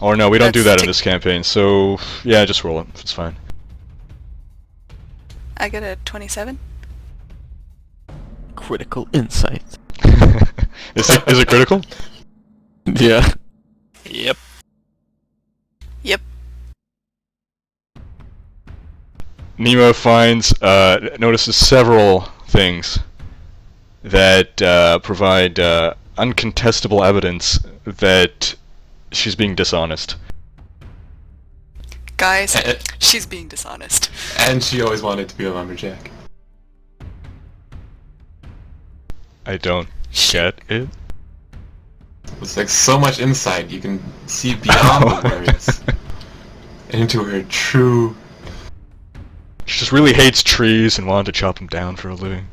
Or no, we don't do That's that in this campaign, so yeah, just roll it. It's fine. I get a 27. Critical insight. Is it critical? Yeah. Yep. Yep. Nima notices several things that provide uncontestable evidence that she's being dishonest. Guys, she's being dishonest. And she always wanted to be a lumberjack. I don't get it. It's like so much insight. You can see beyond the words into her true. She just really hates trees and wanted to chop them down for a living.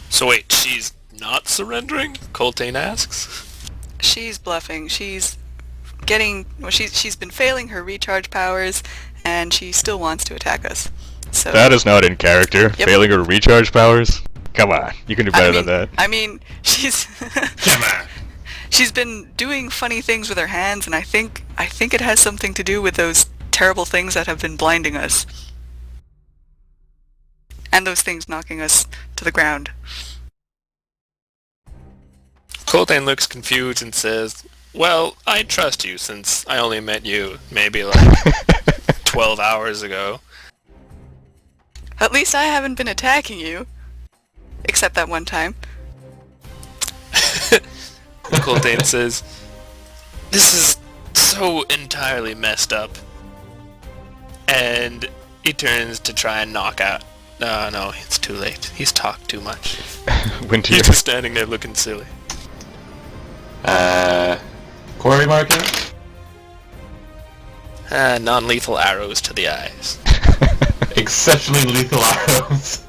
So wait, she's not surrendering? Coltaine asks. She's bluffing. She's getting. Well, she's been failing her recharge powers, and she still wants to attack us. So That is not in character. Yep. Failing her recharge powers? Come on, you can do better than that. I mean, she's Come on. she's been doing funny things with her hands, and I think it has something to do with those terrible things that have been blinding us, and those things knocking us to the ground. Coltaine looks confused and says, well, I trust you since I only met you maybe like 12 hours ago. At least I haven't been attacking you, except that one time. Coltaine says, this is so entirely messed up. And he turns to try and knock out. No, it's too late. He's talked too much. Winter. He's just standing there looking silly. Quarry marking? Non-lethal arrows to the eyes. Exceptionally lethal arrows.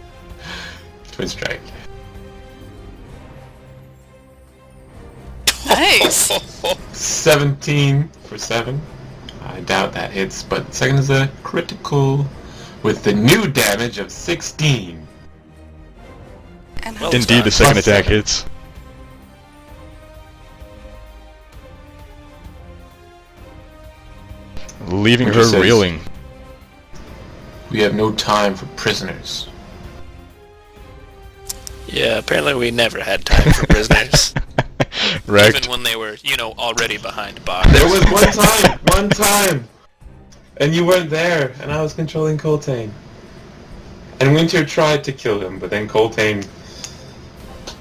Twin strike. Nice. 17 for 7. I doubt that hits, but second is a critical with the new damage of 16. And Well, how- Indeed, the second Plus attack 7. hits. Leaving Winter her says- reeling. We have no time for prisoners. Yeah, apparently we never had time for prisoners. Rhekd. Even when they were, already behind bars. There was one time, and you weren't there, and I was controlling Coltaine. And Winter tried to kill him, but then Coltaine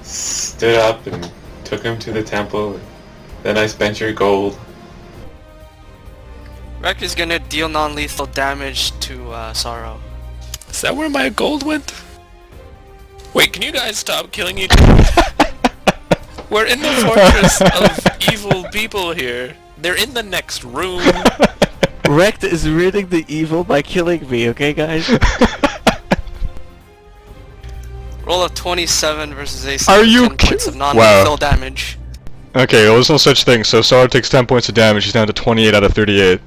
stood up and took him to the temple. And then I spent your gold. Rhekd is gonna deal non-lethal damage to Sorrow. Is that where my gold went? Wait, can you guys stop killing each other? We're in the fortress of evil people here. They're in the next room. Rhekd is ridding the evil by killing me, okay guys? Roll of 27 versus AC. Are you 10 points of Wow. non-lethal damage. Okay, well, there's no such thing. So Sorrow takes 10 points of damage. He's down to 28 out of 38.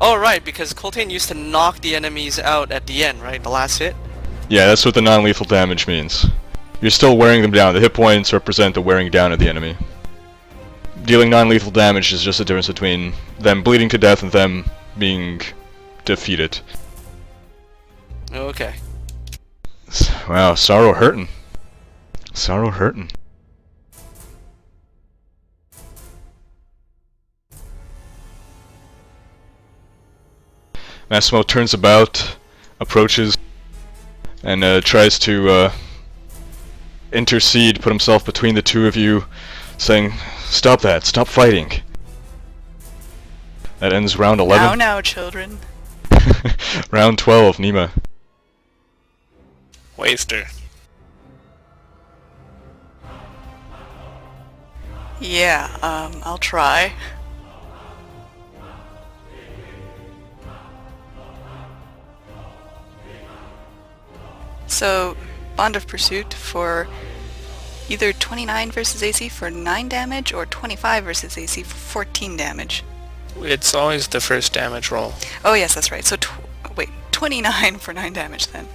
Oh right, because Coltaine used to knock the enemies out at the end, right? The last hit? Yeah, that's what the non-lethal damage means. You're still wearing them down. The hit points represent the wearing down of the enemy. Dealing non-lethal damage is just the difference between them bleeding to death and them being defeated. Okay. Wow, Sorrow hurting. Sorrow hurting. Massimo turns about, approaches, and tries to intercede, put himself between the two of you, saying, "Stop that! Stop fighting!" That ends round 11. Now, children. Round 12, Nima. Waster. Yeah, I'll try. So, Bond of Pursuit for either 29 versus AC for 9 damage or 25 versus AC for 14 damage. It's always the first damage roll. Oh yes, that's right. So, wait, 29 for 9 damage then.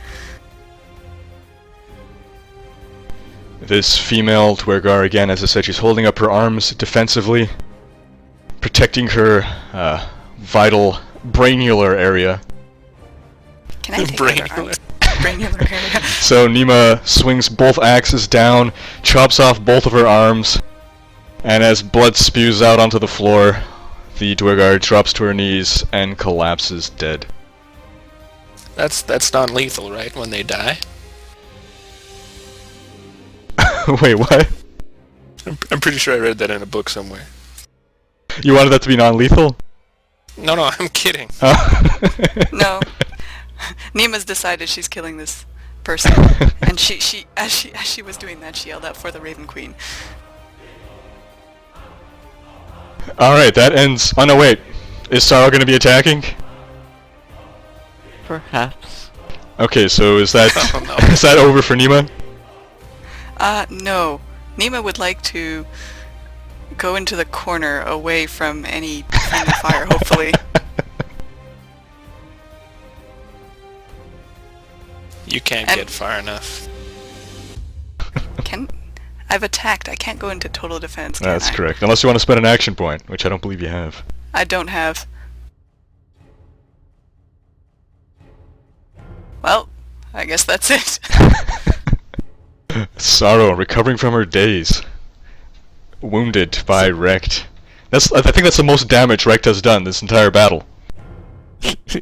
This female duergar, again, as I said, she's holding up her arms defensively, protecting her vital brainular area. Can I take Brain other arms? Brainular area. So Nima swings both axes down, chops off both of her arms, and as blood spews out onto the floor, the duergar drops to her knees and collapses dead. That's non-lethal, right? When they die. Wait, what? I'm pretty sure I read that in a book somewhere. You wanted that to be non-lethal? No, I'm kidding. No. Nima's decided she's killing this person, and as she was doing that, she yelled out for the Raven Queen. Alright, that ends... Oh no, wait. Is Sorrow gonna be attacking? Perhaps. Okay, so is that... Oh, no. is that over for Nima? No. Nima would like to go into the corner away from any friendly fire, hopefully. You can't And- get far enough. I've attacked. I can't go into total defense, can That's I? correct. Unless you want to spend an action point, which I don't believe you have. I don't have. Well, I guess that's it. Sorrow, recovering from her daze. Wounded by Rhekd. I think that's the most damage Rhekd has done this entire battle.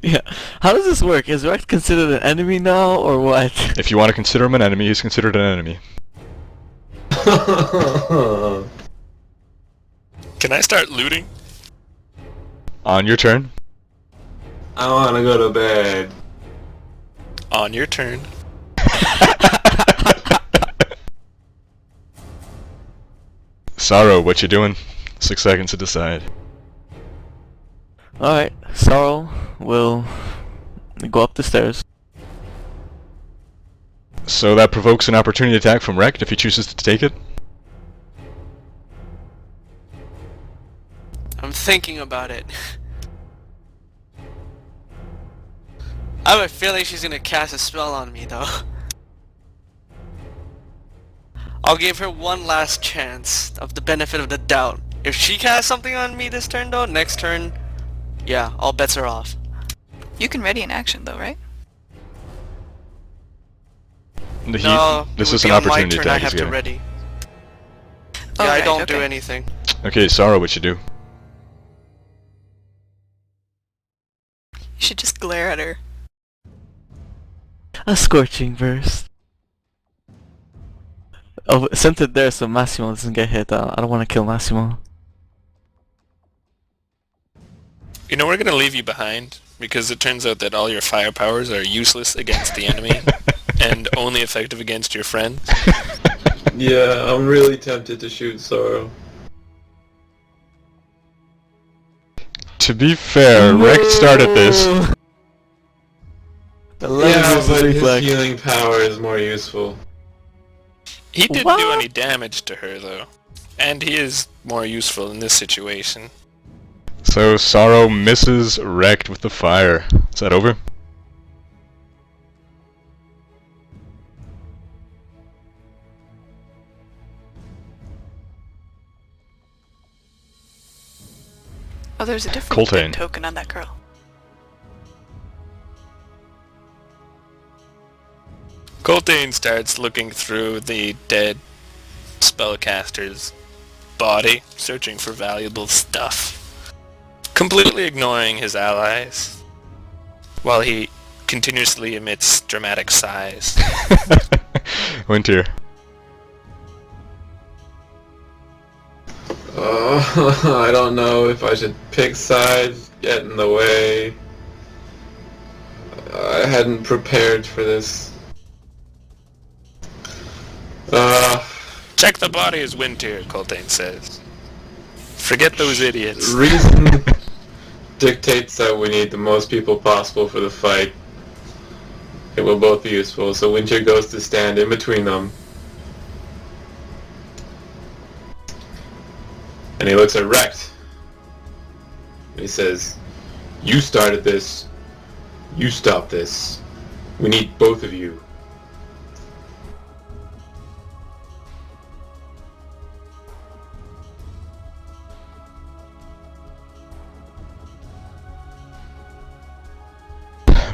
Yeah. How does this work? Is Rhekd considered an enemy now, or what? If you want to consider him an enemy, he's considered an enemy. Can I start looting? On your turn. I wanna go to bed. On your turn. Sorrow, what you doing? 6 seconds to decide. Alright, Sorrow will go up the stairs. So that provokes an opportunity attack from Rhekd if he chooses to take it. I'm thinking about it. I have a feeling she's gonna cast a spell on me, though. I'll give her one last chance of the benefit of the doubt. If she casts something on me this turn, though, next turn, yeah, all bets are off. You can ready an action, though, right? No, This it is would an be on my opportunity turn I attack. have he's to getting. ready. Oh, Yeah, I right, don't do okay. anything. Okay, Sorrow, what you do? You should just glare at her. A scorching burst. Oh, sent it there so Massimo doesn't get hit. I don't want to kill Massimo. You know, we're gonna leave you behind, because it turns out that all your fire powers are useless against the enemy, and only effective against your friends. Yeah, I'm really tempted to shoot Sorrow. To be fair, Rhekd started this. Yeah, but his reflex. healing power is more useful. He didn't What? do any damage to her, though. And he is more useful in this situation. So Sorrow misses Rhekd with the fire. Is that over? Oh, there's a different Coltaine. dead token on that girl. Coltaine starts looking through the dead spellcaster's body, searching for valuable stuff, completely ignoring his allies, while he continuously emits dramatic sighs. Winter. I don't know if I should pick sides, get in the way. I hadn't prepared for this. Check the bodies, Winter, Coltaine says. Forget those idiots. Reason dictates that we need the most people possible for the fight. It will both be useful, so Winter goes to stand in between them. And he looks at Rhekd. And he says, "You started this. You stop this. We need both of you."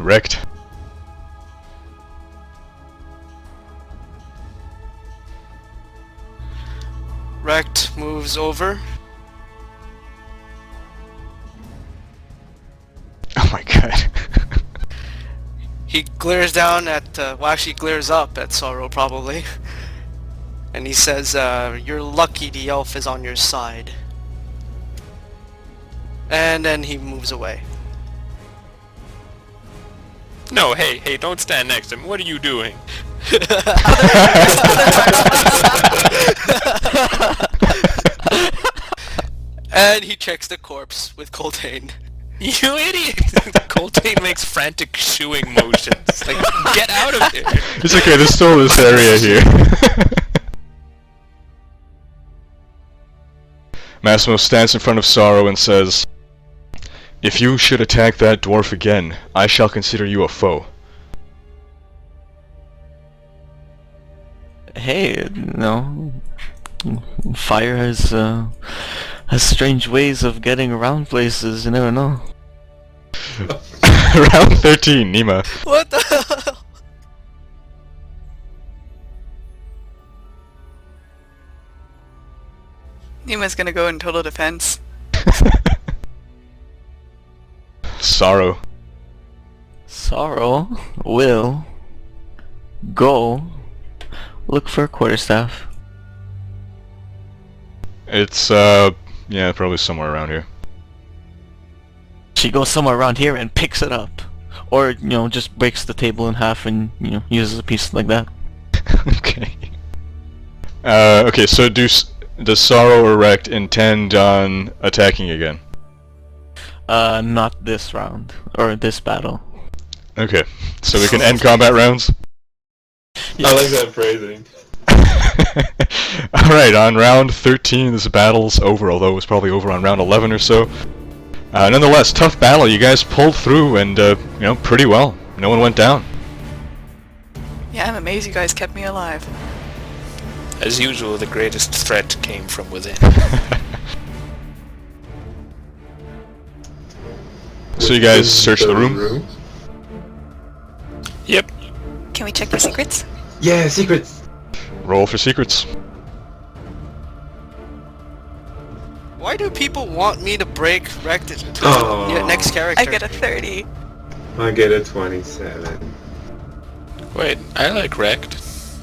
Rhekd. Rhekd moves over. Oh my god. He glares down at, well actually glares up at Sorrow probably. And he says, you're lucky the elf is on your side. And then he moves away. No, hey, don't stand next to him. What are you doing? And he checks the corpse with Coltaine. You idiot! Coltaine makes frantic shooing motions. Like, get out of here! It's okay, there's still this area here. Massimo stands in front of Sorrow and says, "If you should attack that dwarf again, I shall consider you a foe." Hey, fire has strange ways of getting around places. You never know. Round 13, Nima. What the hell? Nima's gonna go in total defense. Sorrow. Sorrow will go look for a quarterstaff. It's, yeah, probably somewhere around here. She goes somewhere around here and picks it up. Or, just breaks the table in half and, uses a piece like that. Okay. Okay, so does Sorrow or Rhekd intend on attacking again? Not this round. Or this battle. Okay, so we can end combat rounds? I like that phrasing. Alright, on round 13, this battle's over, although it was probably over on round 11 or so. Nonetheless, tough battle. You guys pulled through and, pretty well. No one went down. Yeah, I'm amazed you guys kept me alive. As usual, the greatest threat came from within. So you guys search the room? Yep. Can we check for secrets? Yeah, secrets! Roll for secrets. Why do people want me to break Rhekd Oh. next character? I get a 30. I get a 27. Wait, I like Rhekd.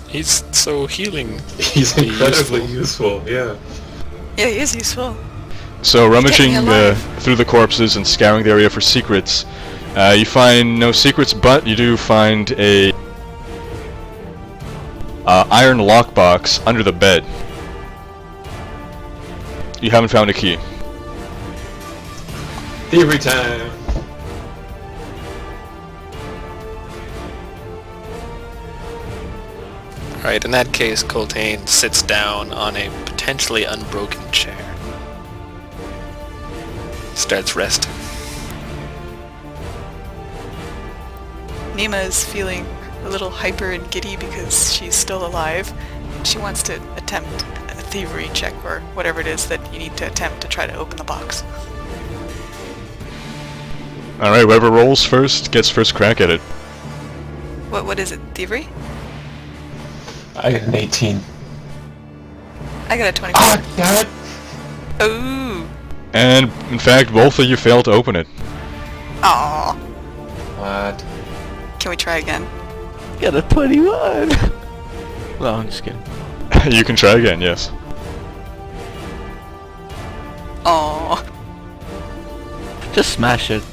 He's so healing. He's incredibly useful, yeah. Yeah, he is useful. So rummaging Get me alive. through the corpses and scouring the area for secrets, you find no secrets, but you do find a iron lockbox under the bed. You haven't found a key. Thievery time! Alright, in that case, Coltaine sits down on a potentially unbroken chair. Starts resting. Nima is feeling a little hyper and giddy because she's still alive. She wants to attempt a thievery check or whatever it is that you need to attempt to try to open the box. Alright, whoever rolls first gets first crack at it. What is it? Thievery? I get an 18. I got a 24. Ah, damn it! Ooh. And, in fact, both of you failed to open it. Aww. What? Can we try again? Got a 21! No, I'm just kidding. You can try again, yes. Aww. Just smash it.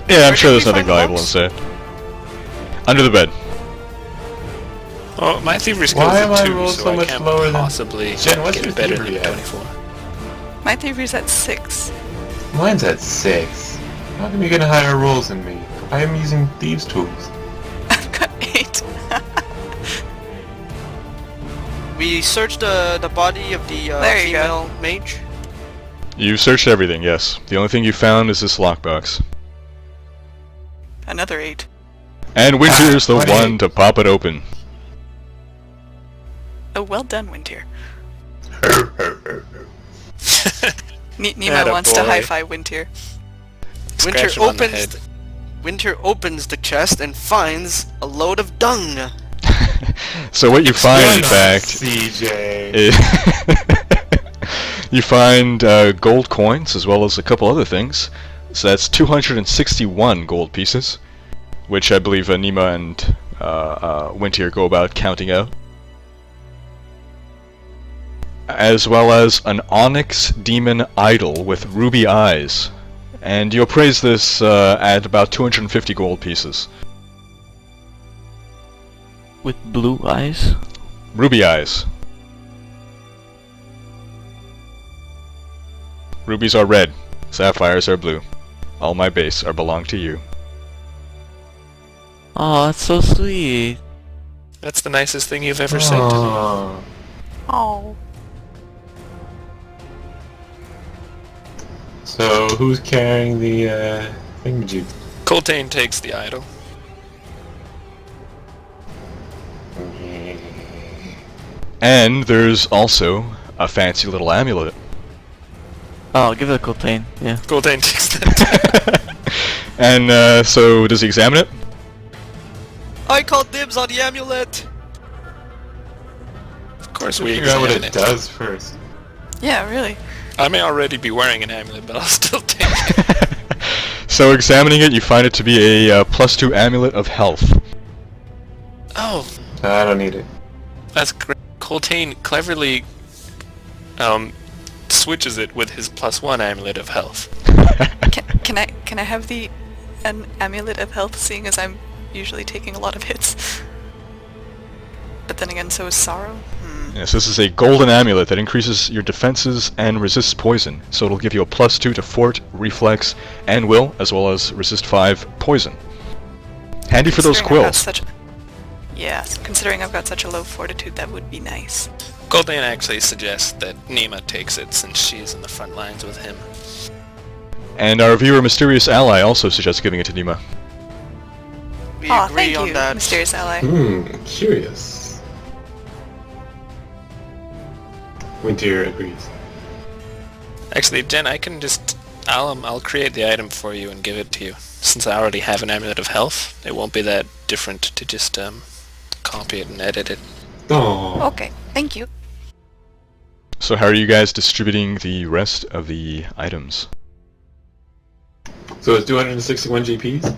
Yeah, I'm Where sure did there's we nothing find the valuable box? inside. Under the bed. Oh, my thievery skills Why are am I 2, rolled so so I much can't lower than- possibly Jen, what's get your better thievery than at? 24. My thievery's at 6. Mine's at 6. How come you're getting higher rolls than me? I am using thieves' tools. I've got 8. We searched the body of the There you go. female mage. You searched everything, yes. The only thing you found is this lockbox. Another 8. And Winter's the 28. one to pop it open. Oh, well done, Wintier. Nima Atta wants to boy. high-five Wintier. Wintier Winter scratch him on the head. Winter opens the chest and finds a load of dung. So what you find, in fact, CJ. is you find gold coins as well as a couple other things. So that's 261 gold pieces, which I believe Nima and Winter go about counting out. As well as an onyx demon idol with ruby eyes. And you appraise this at about 250 gold pieces. With blue eyes? Ruby eyes. Rubies are red. Sapphires are blue. All my base are belong to you. Oh, that's so sweet. That's the nicest thing you've ever said to me. Oh. So who's carrying the thingamajig? Coltaine takes the idol. And there's also a fancy little amulet. Oh, give it a Coltaine, yeah. Coltaine takes that. And so does he examine it? I call dibs on the amulet. Of course we Figure out what examine it it. does first. Yeah, really. I may already be wearing an amulet, but I'll still take it. So examining it, you find it to be a +2 amulet of health. Oh, I don't need it. that's great. Coltaine cleverly switches it with his +1 amulet of health. Can I have an amulet of health, seeing as I'm usually taking a lot of hits? But then again, so is Sorrow. Yes, this is a golden amulet that increases your defenses and resists poison. So it'll give you a +2 to fort, reflex, and will, as well as resist 5 poison. Handy for those Considering I've got quills. Yes, considering I've got such a low fortitude, that would be nice. Coltaine actually suggests that Nima takes it since she's in the front lines with him. And our viewer Mysterious Ally also suggests giving it to Nima. We Aw, agree thank on you, that. mysterious ally. Curious. Winter agrees. Actually, Jen, I can just... I'll create the item for you and give it to you. Since I already have an amulet of health, it won't be that different to just copy it and edit it. Oh. Okay, thank you. So how are you guys distributing the rest of the items? So it's 261 GPs?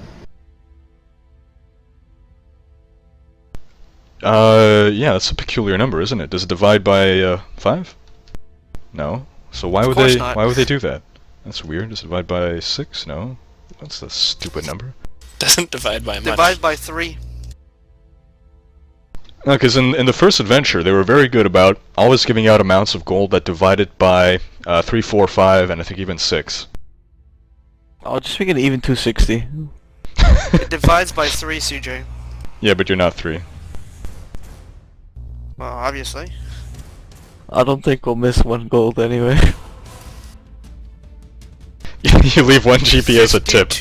Yeah, that's a peculiar number, isn't it? Does it divide by 5? No. So why would course they not. why would they do that? That's weird. Does it divide by 6? No. That's a stupid number. Doesn't divide by much. Divide by 3. No, because in the first adventure, they were very good about always giving out amounts of gold that divided by 3, 4, 5, and I think even 6. I'll just make it even 260. It divides by 3, CJ. Yeah, but you're not 3. Well, obviously. I don't think we'll miss 1 gold anyway. You leave 1 GP as a tip.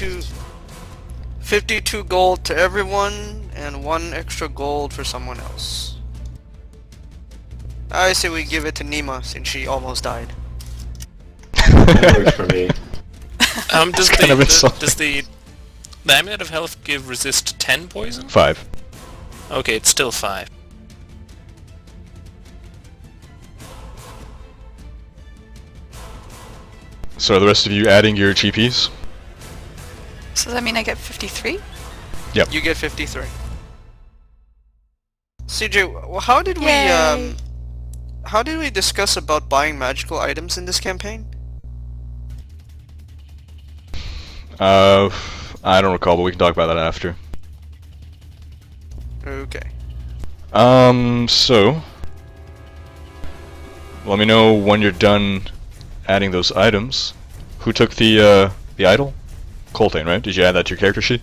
52 gold to everyone, and 1 extra gold for someone else. I say we give it to Nima, since she almost died. That works for me. Does kind of the insulting. the amulet of health give resist 10 poison? 5. Okay, it's still 5. So are the rest of you adding your GPs? So does that mean I get 53? You get 53. CJ, how did Yay. how did we discuss about buying magical items in this campaign? I don't recall, but we can talk about that after. Okay. So... let me know when you're done adding those items. Who took the idol? Coltaine, right? Did you add that to your character sheet?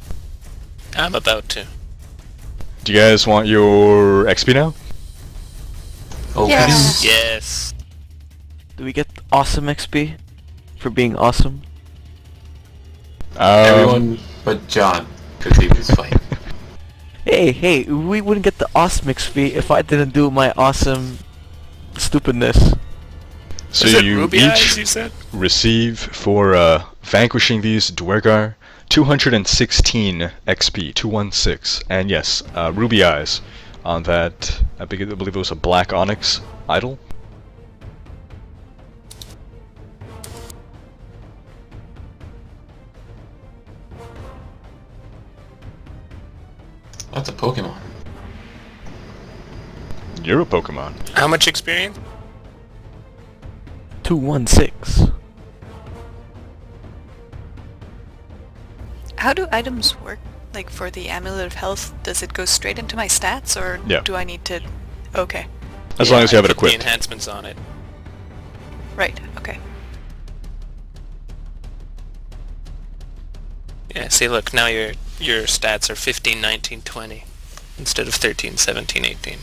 I'm about to. Do you guys want your XP now? Oh, Yes. Yes. Do we get awesome XP for being awesome? Everyone but John, because he was fighting. Hey, we wouldn't get the awesome XP if I didn't do my awesome stupidness. So Is it you ruby each eyes, you said? receive for vanquishing these duergar 216 XP, 216, and yes, ruby eyes on that. I believe it was a black onyx idol. That's a Pokemon. You're a Pokemon. How much experience? 216. How do items work? Like for the Amulet of Health, does it go straight into my stats, or Yeah. do I need to... Okay. As long as you have it put the equipped. enhancements on it. Right, okay. Yeah, see, look, now your stats are 15, 19, 20 instead of 13, 17, 18.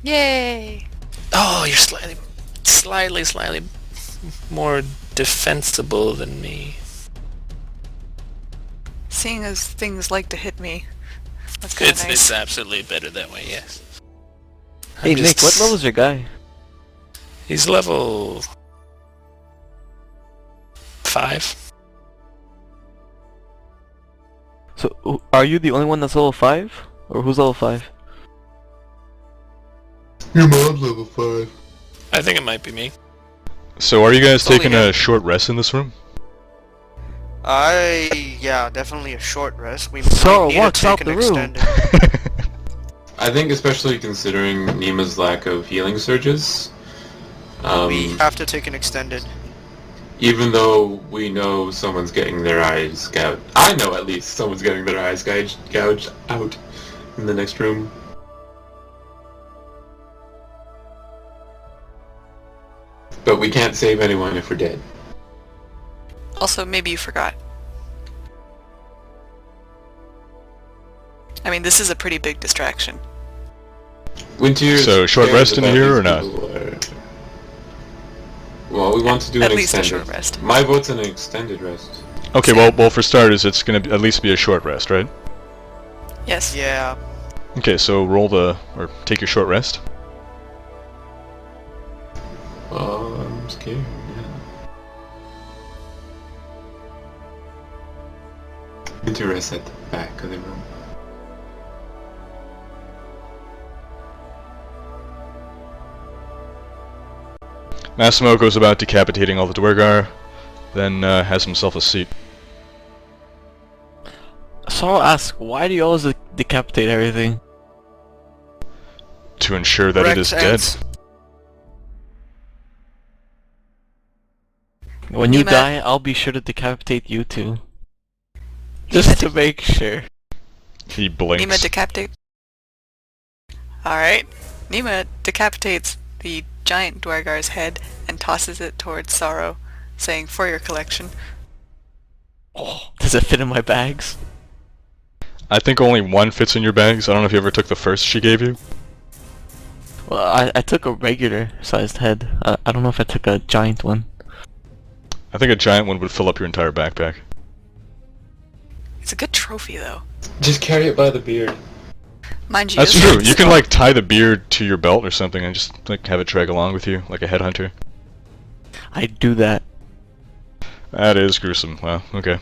Yay! Oh, you're slightly more defensible than me. Seeing as things like to hit me, that's kind of It's nice. absolutely better that way, yes. Hey I'm Nick, just- what level's your guy? He's level 5. So, are you the only one that's level 5? Or who's level 5? Your mom's level 5. I think it might be me. So are you guys Only taking him. a short rest in this room? Yeah, definitely a short rest. We Sorrow might need walks to take out an the room. extended. I think especially considering Nima's lack of healing surges, We have to take an extended. even though we know someone's getting their eyes gouged. I know at least someone's getting their eyes gouged out in the next room. But we can't save anyone if we're dead. Also, maybe you forgot. I mean, this is a pretty big distraction. Winter. So, short rest in here or not? Well, we want to do At an least a extended. short rest. My vote's an extended rest. Okay, well, for starters, it's gonna at least be a short rest, right? Yes. Yeah. Okay, so or take your short rest. Oh, I'm scared. Yeah. Winter rest at the back of the room. Massimo goes about decapitating all the duergar, then has himself a seat. Sorrow asks, why do you always decapitate everything? To ensure that it is Rhekd dead. and S- When you Nima- die, I'll be sure to decapitate you too. Just to make sure. He blinks. Nima decapitate. Alright. Nima decapitates the giant duergar's head and tosses it towards Sorrow, saying, "For your collection." Oh, does it fit in my bags? I think only one fits in your bags. I don't know if you ever took the first she gave you. Well, I took a regular sized head. I don't know if I took a giant one. I think a giant one would fill up your entire backpack. It's a good trophy, though. Just carry it by the beard. Mind you, That's this true. one's You can small. like tie the beard to your belt or something and just like have it drag along with you like a headhunter. I do that. That is gruesome. Wow. Okay.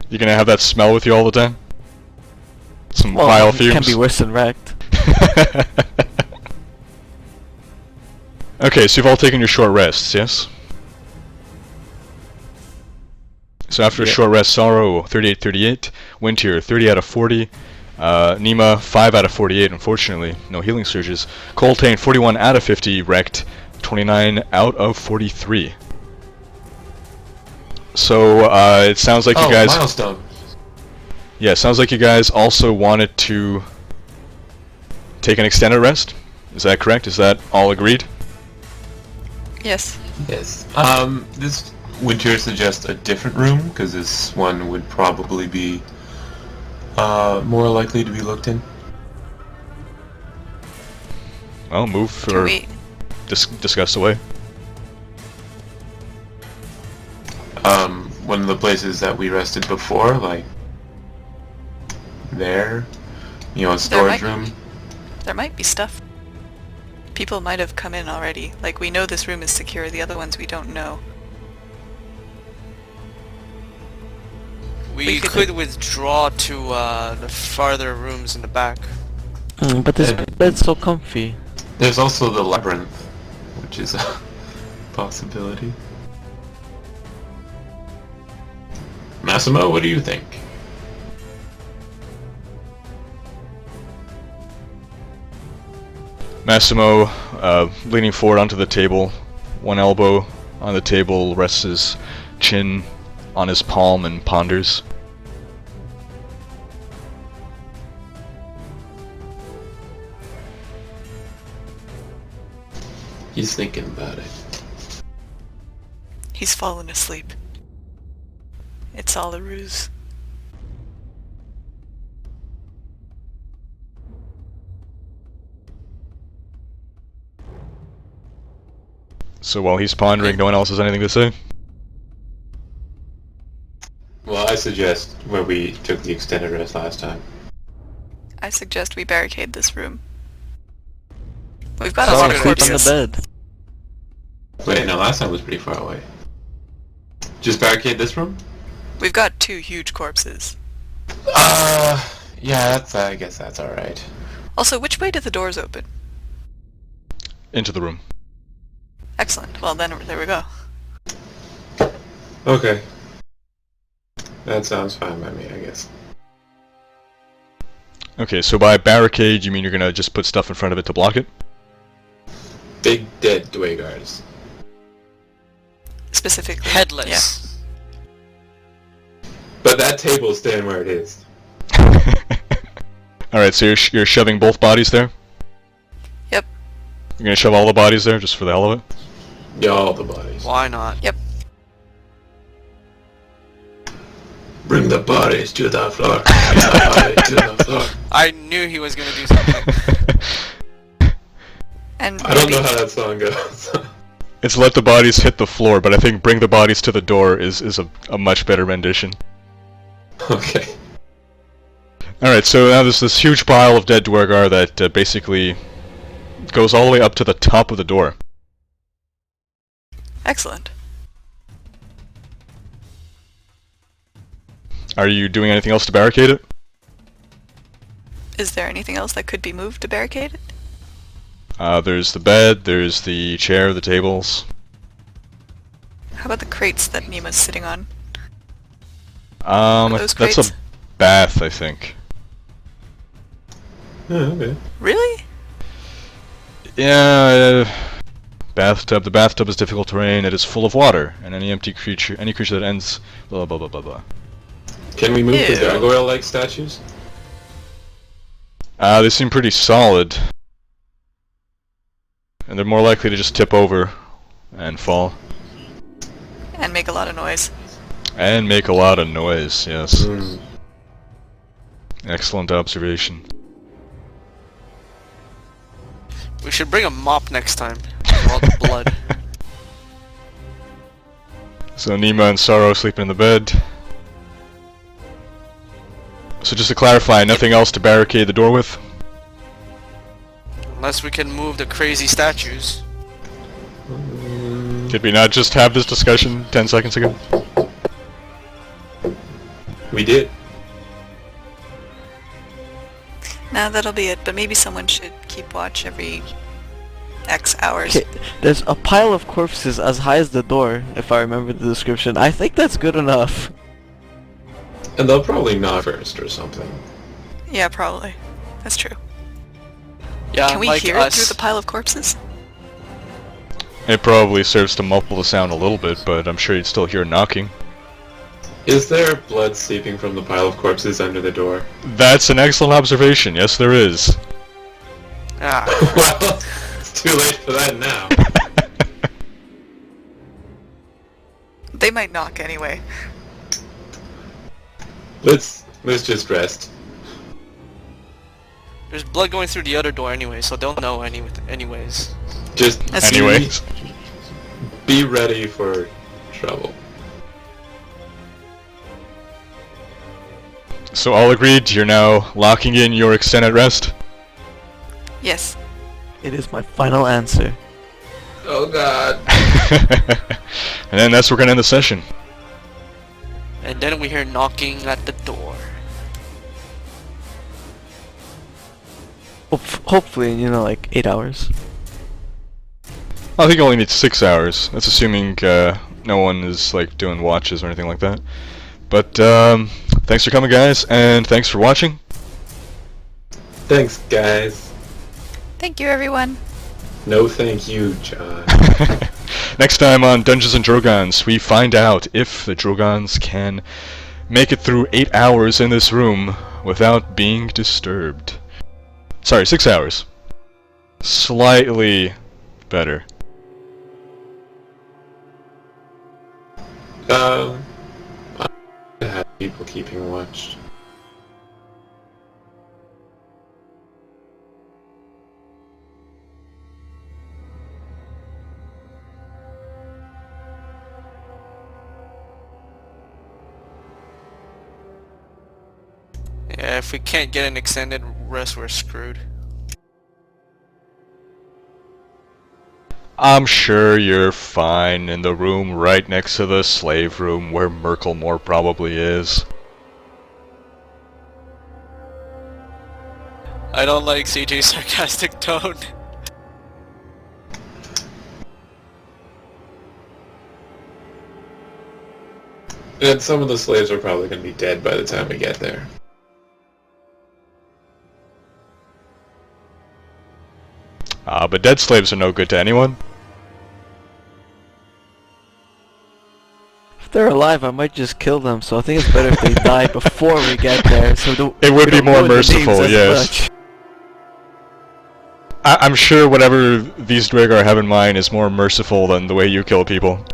You gonna have that smell with you all the time? Some Well, vile it fumes. can be worse than wrecked. Okay, so you've all taken your short rests, yes? So after a Yeah. short rest, Sorrow 38-38, Wintier 30 out of 40, Nima 5 out of 48, unfortunately, no healing surges. Coltaine 41 out of 50, Rhekd 29 out of 43. So it sounds like you guys. Milestone. Yeah, sounds like you guys also wanted to take an extended rest. Is that correct? Is that all agreed? Yes. Yes. This Winter suggests a different room because this one would probably be more likely to be looked in. Well, move Can or we... discuss away. One of the places that we rested before, like there, a storage might- room. There might be stuff. People might have come in already. Like, we know this room is secure, the other ones we don't know. We could withdraw to the farther rooms in the back. But this bed's so comfy. There's also the labyrinth, which is a possibility. Massimo, what do you think? Massimo, leaning forward onto the table, one elbow on the table, rests his chin on his palm and ponders. He's thinking about it. He's fallen asleep. It's all a ruse. So while he's pondering, no one else has anything to say? Well, I suggest where we took the extended rest last time. I suggest we barricade this room. We've got So a lot I'll of sleep on the corpses. bed. Wait, no, last time was pretty far away. Just barricade this room? We've got 2 huge corpses. Yeah, I guess that's alright. Also, which way do the doors open? Into the room. Excellent. Well, then there we go. Okay. That sounds fine by me, I guess. Okay, so by barricade, you mean you're gonna just put stuff in front of it to block it? Big dead duergars. Specifically. Headless. But that table's staying where it is. Alright, so you're shoving both bodies there? Yep. You're gonna shove all the bodies there, just for the hell of it? Yeah, all the bodies. Why not? Yep. Bring the bodies to the floor. Bring the bodies to the floor. I knew he was gonna do something. And I don't maybe- know how that song goes. It's let the bodies hit the floor, but I think bring the bodies to the door is a much better rendition. Okay. Alright, so now there's this huge pile of dead duergar that basically goes all the way up to the top of the door. Excellent. Are you doing anything else to barricade it? Is there anything else that could be moved to barricade it? There's the bed, there's the chair, the tables. How about the crates that Nima's sitting on? those That's crates? a bath, I think. Yeah, okay. Really? Yeah, bathtub. The bathtub is difficult terrain. It is full of water, and any creature that ends, blah blah blah blah blah. Can we move the Ew. gargoyle-like statues? They seem pretty solid, and they're more likely to just tip over and fall And make a lot of noise. and make a lot of noise. Yes, Hmm. excellent observation. We should bring a mop next time. For all the blood. So Nima and Sorrow sleeping in the bed. So just to clarify, nothing else to barricade the door with? Unless we can move the crazy statues. Did we not just have this discussion 10 seconds ago? We did. Nah, that'll be it, but maybe someone should keep watch every X hours. Okay, there's a pile of corpses as high as the door, if I remember the description. I think that's good enough. And they'll probably knock first or something. Yeah, probably. That's true. Yeah, Can we like hear us. it through the pile of corpses? It probably serves to muffle the sound a little bit, but I'm sure you'd still hear knocking. Is there blood seeping from the pile of corpses under the door? That's an excellent observation. Yes, there is. Ah, Well, it's too late for that now. They might knock anyway. Let's just rest. there's blood going through the other door anyway, so they'll know anyways. Just That's Anyways. be ready for trouble. So all agreed, you're now locking in your extended rest? Yes. It is my final answer. Oh god. And then that's where we're gonna end the session. And then we hear knocking at the door. Hopefully, you know, like 8 hours. I think you only need 6 hours. That's assuming no one is like doing watches or anything like that. But thanks for coming, guys, and thanks for watching. Thanks, guys. Thank you, everyone. No thank you, John. Next time on Dungeons and Drogans, we find out if the Drogans can make it through 8 hours in this room without being disturbed. Sorry, 6 hours. Slightly better. I have people keeping watch. Yeah, if we can't get an extended rest, we're screwed. I'm sure you're fine in the room right next to the slave room where Merkelmore probably is. I don't like CJ's sarcastic tone. And some of the slaves are probably going to be dead by the time we get there. But dead slaves are no good to anyone. If they're alive, I might just kill them, so I think it's better if they die before we get there, so It would we be don't more ruin the names merciful, as yes. much. I'm sure whatever these duergar have in mind is more merciful than the way you kill people.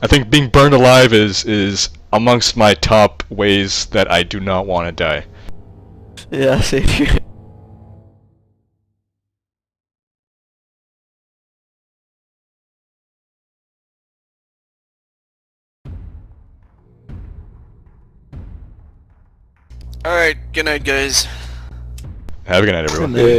I think being burned alive is amongst my top ways that I do not want to die. Yeah, same here. Alright, good night guys. Have a good night, everyone. And then-